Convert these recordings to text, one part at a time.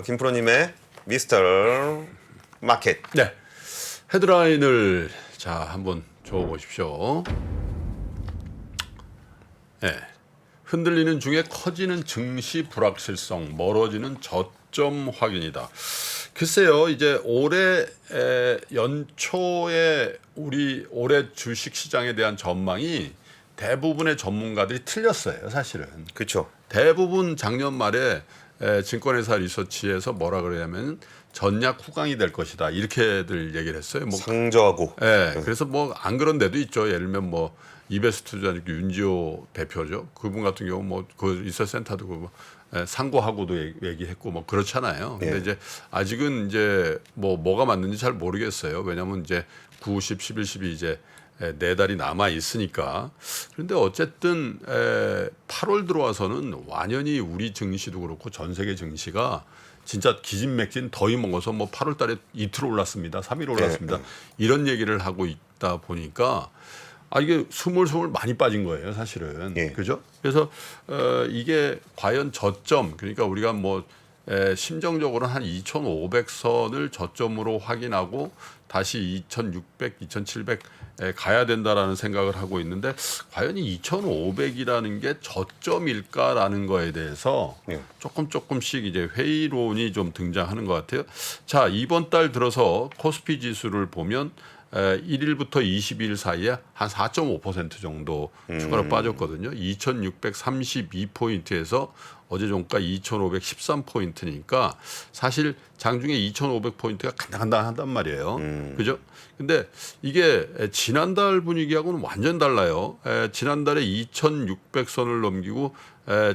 김프로님의 미스터 마켓. 네, 헤드라인을 자 한번 줘보십시오. 네, 흔들리는 중에 커지는 증시 불확실성, 멀어지는 저점 확인이다. 글쎄요, 이제 올해 연초에 우리 올해 주식 시장에 대한 전망이 대부분의 전문가들이 틀렸어요, 사실은. 그렇죠. 대부분 작년 말에 증권회사 리서치에서 뭐라 그러냐면 전략 후강이 될 것이다 이렇게들 얘기를 했어요. 뭐 상저하고. 그래서 뭐 안 그런 데도 있죠. 예를 들면 뭐 이베스트 투자ник 윤지호 대표죠. 그분 같은 경우 뭐 그 리서치센터도 그 상고하고도 얘기했고 뭐 그렇잖아요. 근데 이제 아직은 이제 뭐가 맞는지 잘 모르겠어요. 왜냐하면 이제 9, 10, 11, 12 이제 4달이 남아 있으니까. 그런데 어쨌든 8월 들어와서는 완연히 우리 증시도 그렇고 전 세계 증시가 진짜 기진맥진 더위 먹어서 뭐 8월 달에 이틀 올랐습니다. 3일 올랐습니다. 이런 얘기를 하고 있다 보니까 이게 스물스물 많이 빠진 거예요, 사실은. 그죠? 그래서 이게 과연 저점, 그러니까 우리가 뭐 심정적으로는 한 2,500선을 저점으로 확인하고 다시 2,600, 2,700 가야 된다라는 생각을 하고 있는데 과연 이 2,500이라는 게 저점일까라는 거에 대해서 조금씩 이제 회의론이 좀 등장하는 것 같아요. 자, 이번 달 들어서 코스피 지수를 보면 1일부터 22일 사이에 한 4.5% 정도 추가로 빠졌거든요. 2,632포인트에서 어제 종가 2,513포인트니까 사실 장중에 2,500포인트가 간당간당하단 말이에요. 그죠? 근데 이게 지난달 분위기하고는 완전 달라요. 지난달에 2,600선을 넘기고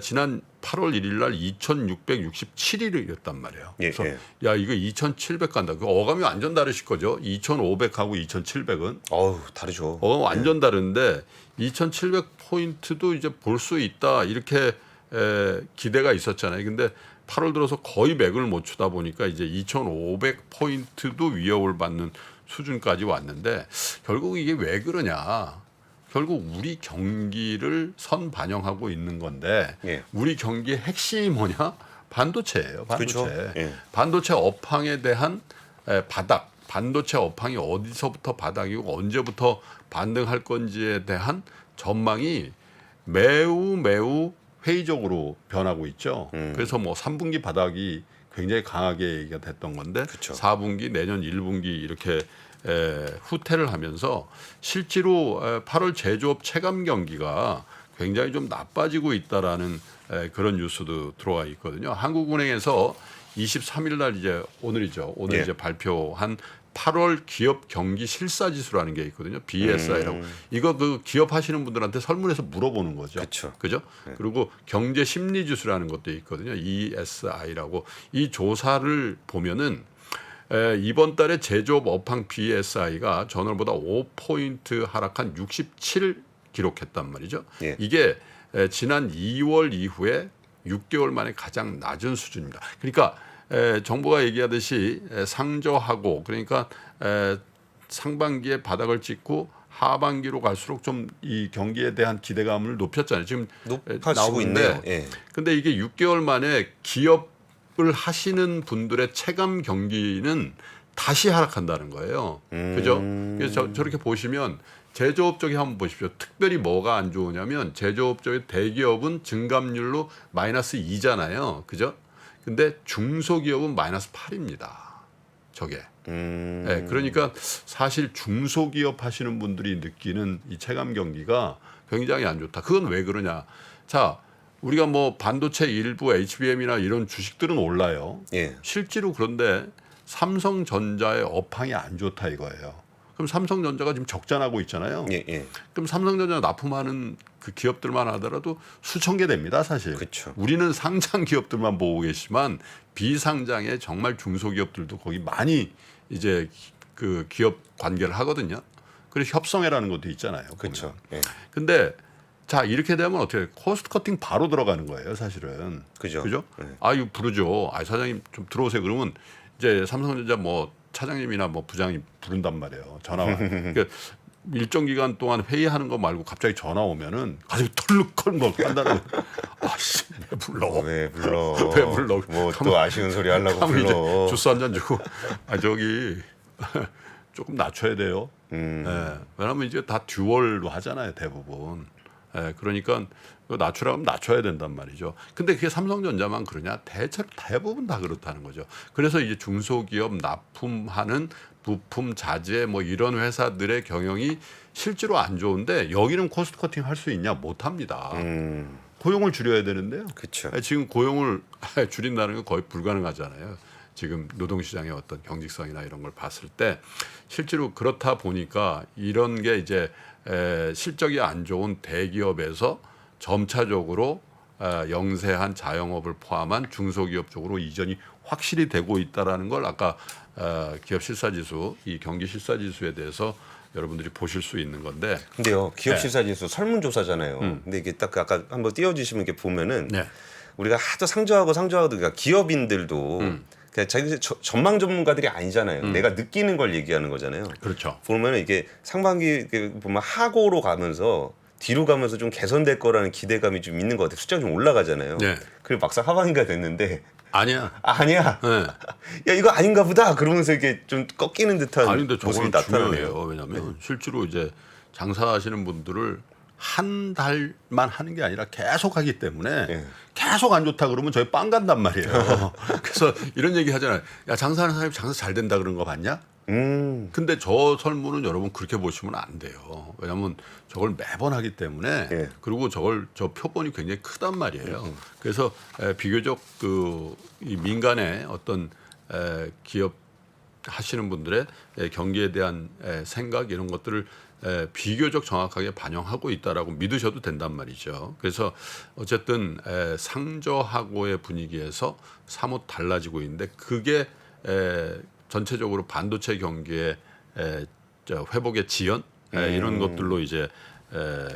지난 8월 1일 날 2,667일이었단 말이에요. 그래서 야, 이거 2,700 간다. 그 어감이 완전 다르실 거죠. 2,500하고 2,700은. 어우, 다르죠. 어감 완전 다른데 2,700포인트도 이제 볼 수 있다. 이렇게 기대가 있었잖아요. 근데 8월 들어서 거의 맥을 못 추다 보니까 이제 2,500포인트도 위협을 받는 수준까지 왔는데 결국 이게 왜 그러냐. 결국 우리 경기를 선반영하고 있는 건데 우리 경기의 핵심이 뭐냐? 반도체예요. 반도체. 그렇죠. 반도체 업황에 대한 바닥. 반도체 업황이 어디서부터 바닥이고 언제부터 반등할 건지에 대한 전망이 매우 회의적으로 변하고 있죠. 그래서 뭐 3분기 바닥이 굉장히 강하게 얘기가 됐던 건데 4분기 내년 1분기 이렇게 후퇴를 하면서 실제로 8월 제조업 체감 경기가 굉장히 좀 나빠지고 있다라는 그런 뉴스도 들어와 있거든요. 한국은행에서 23일 날 이제 오늘이죠. 오늘 이제 발표한 8월 기업 경기 실사 지수라는 게 있거든요. BSI라고. 이거 그 기업 하시는 분들한테 설문해서 물어보는 거죠. 그죠? 그리고 경제 심리 지수라는 것도 있거든요. ESI라고. 이 조사를 보면은 이번 달에 제조업 업황 BSI가 전월보다 5포인트 하락한 67 기록했단 말이죠. 이게 지난 2월 이후에 6개월 만에 가장 낮은 수준입니다. 그러니까 정부가 얘기하듯이 상저하고 그러니까 상반기에 바닥을 찍고 하반기로 갈수록 좀 이 경기에 대한 기대감을 높였잖아요. 지금 높아지고 있네요. 근데 이게 6개월 만에 기업을 하시는 분들의 체감 경기는 다시 하락한다는 거예요. 그죠? 그래서 저렇게 보시면 제조업 쪽에 한번 보십시오. 특별히 뭐가 안 좋으냐면 제조업 쪽의 대기업은 증감률로 마이너스 2잖아요. 그죠? 근데 중소기업은 마이너스 8입니다. 저게. 그러니까 사실 중소기업 하시는 분들이 느끼는 이 체감 경기가 굉장히 안 좋다. 그건 왜 그러냐. 자, 우리가 뭐 반도체 일부 HBM이나 이런 주식들은 올라요. 실제로 그런데 삼성전자의 업황이 안 좋다 이거예요. 그럼 삼성전자가 지금 적자나고 있잖아요. 그럼 삼성전자 납품하는 그 기업들만 하더라도 수천 개 됩니다, 사실. 우리는 상장 기업들만 보고 계시지만 비상장의 정말 중소기업들도 거기 많이 이제 그 기업 관계를 하거든요. 그래서 협성회라는 것도 있잖아요. 근데 자, 이렇게 되면 어떻게 해요? 코스트 커팅 바로 들어가는 거예요, 사실은. 그죠? 이거 부르죠. 사장님 좀 들어오세요. 그러면 이제 삼성전자 뭐 차장님이나 뭐 부장이 부른단 말이에요. 전화 와. 그러니까 일정 기간 동안 회의하는 거 말고 갑자기 전화 오면은 가지고 털룩털룩 한다는 거. 아씨 왜 불러? 왜 불러? 왜 불러? 뭐 또 아쉬운 소리 하려고 하면 이제 불러. 주스 한 잔 주고 저기 조금 낮춰야 돼요. 왜냐하면 이제 다 듀얼로 하잖아요 대부분. 그러니까 낮추라면 낮춰야 된단 말이죠. 근데 그게 삼성전자만 그러냐? 대부분 다 그렇다는 거죠. 그래서 이제 중소기업 납품하는 부품 자재 뭐 이런 회사들의 경영이 실제로 안 좋은데 여기는 코스트 커팅 할 수 있냐? 못 합니다. 고용을 줄여야 되는데요. 그렇죠. 지금 고용을 줄인다는 건 거의 불가능하잖아요. 지금 노동시장의 어떤 경직성이나 이런 걸 봤을 때 실제로 그렇다 보니까 이런 게 이제 실적이 안 좋은 대기업에서 점차적으로 영세한 자영업을 포함한 중소기업 쪽으로 이전이 확실히 되고 있다라는 걸 아까 기업 실사지수, 이 경기 실사지수에 대해서 여러분들이 보실 수 있는 건데. 근데요, 기업 네. 실사지수 설문조사잖아요. 근데 이게 딱 아까 한번 띄워주시면 이렇게 보면은 네. 우리가 하도 상조하고 그러니까 기업인들도 그냥 자기 전망 전문가들이 아니잖아요. 내가 느끼는 걸 얘기하는 거잖아요. 그렇죠. 보면은 이게 상반기 이렇게 보면 하고로 가면서 뒤로 가면서 좀 개선될 거라는 기대감이 좀 있는 것 같아요. 숫자가 좀 올라가잖아요. 네. 그리고 막상 하반기가 됐는데 아니야. 아니야. 네. 야 이거 아닌가 보다. 그러면서 이게 좀 꺾이는 듯한 아니 근데 모습이 저건 나타나네요. 중요해요. 왜냐하면 실제로 이제 장사하시는 분들을 한 달만 하는 게 아니라 계속 하기 때문에 예. 계속 안 좋다 그러면 저희 빵 간단 말이에요. 그래서 이런 얘기 하잖아요. 야 장사하는 사람이 장사 잘 된다 그런 거 봤냐? 근데 저 설문은 여러분 그렇게 보시면 안 돼요. 왜냐하면 저걸 매번 하기 때문에 예. 그리고 저 표본이 굉장히 크단 말이에요. 그래서 비교적 이 민간의 어떤 기업 하시는 분들의 경기에 대한 생각 이런 것들을 비교적 정확하게 반영하고 있다라고 믿으셔도 된단 말이죠. 그래서 어쨌든 상저하고의 분위기에서 사뭇 달라지고 있는데 그게 전체적으로 반도체 경기의 회복의 지연 이런 것들로 이제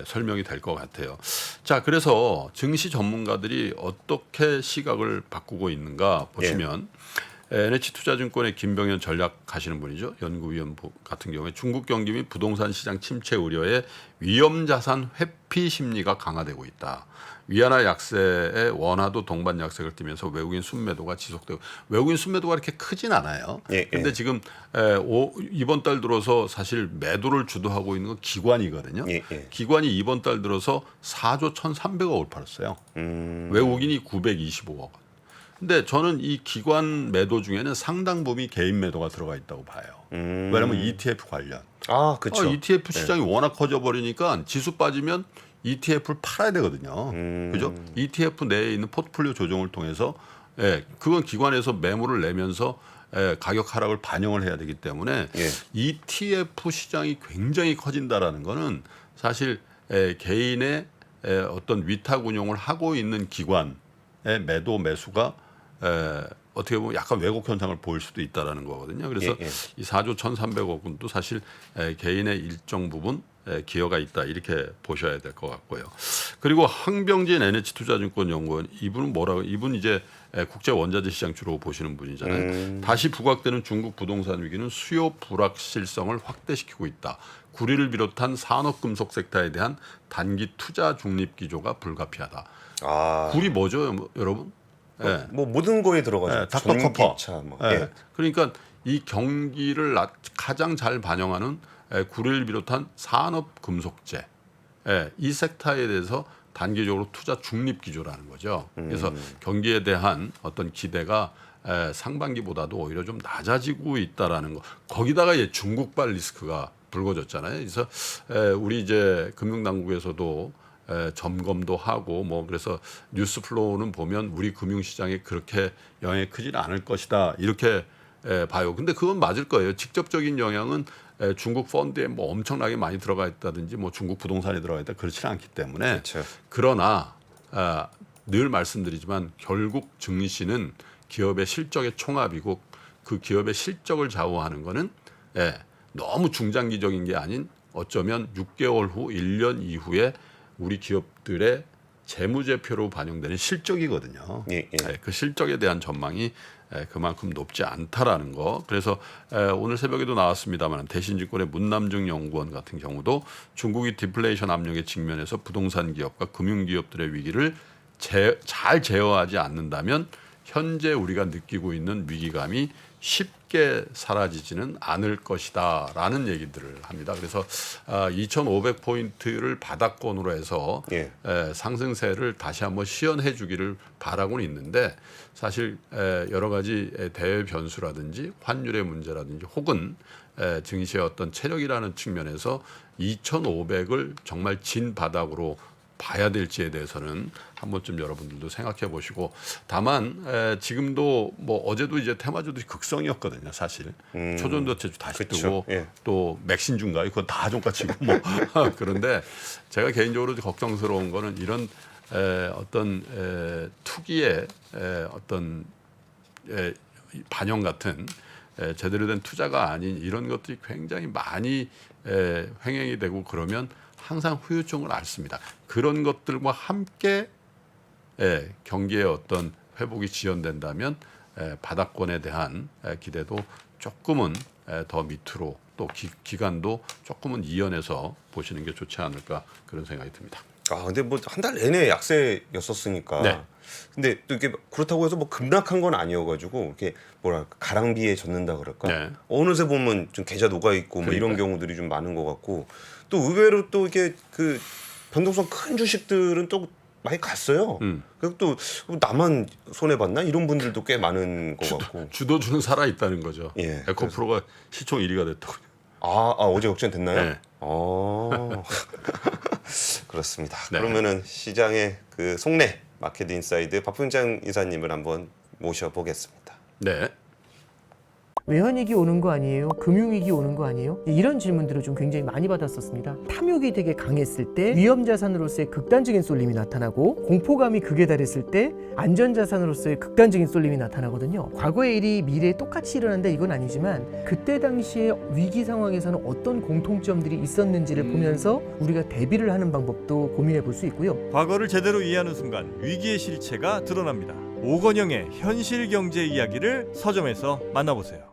설명이 될 것 같아요. 자, 그래서 증시 전문가들이 어떻게 시각을 바꾸고 있는가 보시면 NH투자증권의 김병현 전략하시는 분이죠. 연구위원 같은 경우에 중국 경기 및 부동산 시장 침체 우려에 위험자산 회피 심리가 강화되고 있다. 위안화 약세에 원화도 동반 약세를 띠면서 외국인 순매도가 지속되고 외국인 순매도가 그렇게 크진 않아요. 그런데 지금 이번 달 들어서 사실 매도를 주도하고 있는 건 기관이거든요. 기관이 이번 달 들어서 4조 1,300억을 팔았어요. 외국인이 925억 원. 근데 저는 이 기관 매도 중에는 상당 부분이 개인 매도가 들어가 있다고 봐요. 왜냐하면 ETF 관련. 아, 그렇죠. ETF 시장이 워낙 커져 버리니까 지수 빠지면 ETF를 팔아야 되거든요. 그죠? ETF 내에 있는 포트폴리오 조정을 통해서 그건 기관에서 매물을 내면서 가격 하락을 반영을 해야 되기 때문에 ETF 시장이 굉장히 커진다라는 거는 사실 개인의 어떤 위탁 운용을 하고 있는 기관의 매도 매수가 어떻게 보면 약간 왜곡 현상을 보일 수도 있다라는 거거든요. 그래서 이 4조 1,300억 원도 사실 개인의 일정 부분 기여가 있다 이렇게 보셔야 될 것 같고요. 그리고 황병진 NH투자증권 연구원 이분 이제 국제 원자재 시장 주로 보시는 분이잖아요. 다시 부각되는 중국 부동산 위기는 수요 불확실성을 확대시키고 있다. 구리를 비롯한 산업금속 섹터에 대한 단기 투자 중립 기조가 불가피하다. 구리 뭐죠, 여러분? 뭐 모든 거에 들어가죠. 닥터커퍼. 전기차 뭐. 그러니까 이 경기를 가장 잘 반영하는 구리를 비롯한 산업 금속재 이 섹터에 대해서 단기적으로 투자 중립 기조라는 거죠. 그래서 경기에 대한 어떤 기대가 상반기보다도 오히려 좀 낮아지고 있다라는 거. 거기다가 중국발 리스크가 불거졌잖아요. 그래서 우리 이제 금융당국에서도 점검도 하고 뭐 그래서 뉴스 플로우는 보면 우리 금융시장에 그렇게 영향이 크지는 않을 것이다 이렇게 봐요. 근데 그건 맞을 거예요. 직접적인 영향은 중국 펀드에 뭐 엄청나게 많이 들어가 있다든지 뭐 중국 부동산에 들어가 있다 그렇지는 않기 때문에 그렇죠. 그러나 늘 말씀드리지만 결국 증시는 기업의 실적의 총합이고 그 기업의 실적을 좌우하는 거는 너무 중장기적인 게 아닌 어쩌면 6개월 후 1년 이후에 우리 기업들의 재무제표로 반영되는 실적이거든요. 예, 예. 그 실적에 대한 전망이 그만큼 높지 않다라는 거. 그래서 오늘 새벽에도 나왔습니다만 대신증권의 문남중 연구원 같은 경우도 중국이 디플레이션 압력에 직면해서 부동산 기업과 금융 기업들의 위기를 잘 제어하지 않는다면 현재 우리가 느끼고 있는 위기감이 쉽게 사라지지는 않을 것이다라는 얘기들을 합니다. 그래서 2,500포인트를 바닥권으로 해서 예. 상승세를 다시 한번 시연해 주기를 바라고는 있는데 사실 여러 가지 대외 변수라든지 환율의 문제라든지 혹은 증시의 어떤 체력이라는 측면에서 2,500을 정말 진 바닥으로 봐야 될지에 대해서는 한 번쯤 여러분들도 생각해 보시고 다만 지금도 뭐 어제도 이제 테마주들이 극성이었거든요. 사실 초전도체주 다시 그쵸. 뜨고 예. 또 맥신주인가요? 그건 다 종가치고 뭐 그런데 제가 개인적으로 걱정스러운 거는 이런 어떤 투기의 어떤 반영 같은 제대로 된 투자가 아닌 이런 것들이 굉장히 많이 횡행이 되고 그러면 항상 후유증을 앓습니다. 그런 것들과 함께 경기의 어떤 회복이 지연된다면 바닥권에 대한 기대도 조금은 더 밑으로 또 기간도 조금은 이연해서 보시는 게 좋지 않을까 그런 생각이 듭니다. 아 근데 뭐 한 달 내내 약세였었으니까. 네. 근데 또 이게 그렇다고 해서 뭐 급락한 건 아니어가지고 이렇게 뭐랄까 가랑비에 젖는다 그럴까. 네. 어느새 보면 좀 계좌 녹아 있고 뭐 이런 그러니까요. 경우들이 좀 많은 것 같고 또 의외로 또 이게 그 변동성 큰 주식들은 또 많이 갔어요. 그리고 또 나만 손해 봤나 이런 분들도 꽤 많은 것 같고. 주도주는 살아 있다는 거죠. 예, 에코프로가 시총 1위가 됐다고. 어제 역전됐나요? 네. 그렇습니다. 네. 그러면은 시장의 그 속내 마켓 인사이드 박fun장 이사님을 한번 모셔보겠습니다. 네. 외환위기 오는 거 아니에요? 금융위기 오는 거 아니에요? 이런 질문들을 좀 굉장히 많이 받았었습니다. 탐욕이 되게 강했을 때 위험자산으로서의 극단적인 쏠림이 나타나고 공포감이 극에 달했을 때 안전자산으로서의 극단적인 쏠림이 나타나거든요. 과거의 일이 미래에 똑같이 일어난다 이건 아니지만 그때 당시에 위기 상황에서는 어떤 공통점들이 있었는지를 보면서 우리가 대비를 하는 방법도 고민해 볼 수 있고요. 과거를 제대로 이해하는 순간 위기의 실체가 드러납니다. 오건영의 현실 경제 이야기를 서점에서 만나보세요.